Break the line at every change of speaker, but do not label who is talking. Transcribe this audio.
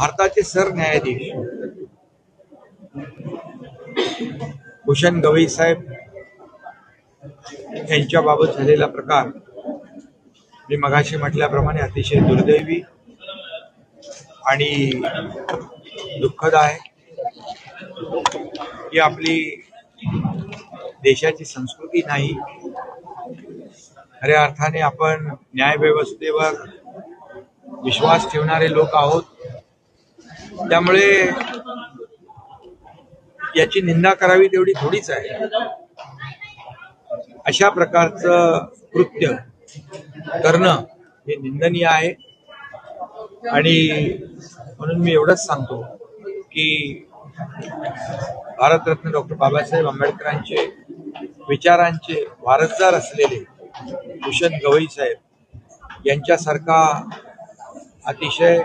भारताचे सरन्यायाधीश भूषण गवई साहेब यांच्याबाबत झालेला प्रकार मी मगाशी म्हटल्याप्रमाणे अतिशय दुर्दैवी आणि दुःखद आहे. ही आपली देशाची संस्कृती नाही. खऱ्या अर्थाने आपण न्यायव्यवस्थेवर विश्वास ठेवणारे लोक आहोत. त्यामुळे याची निंदा करावी तेवढी थोडीच आहे. अशा प्रकारचं कृत्य करणं हे निंदनीय आहे आणि म्हणून मी एवढंच सांगतो की भारतरत्न डॉक्टर बाबासाहेब आंबेडकरांचे विचारांचे वारसदार असलेले भूषण गवई साहेब यांच्यासारखा अतिशय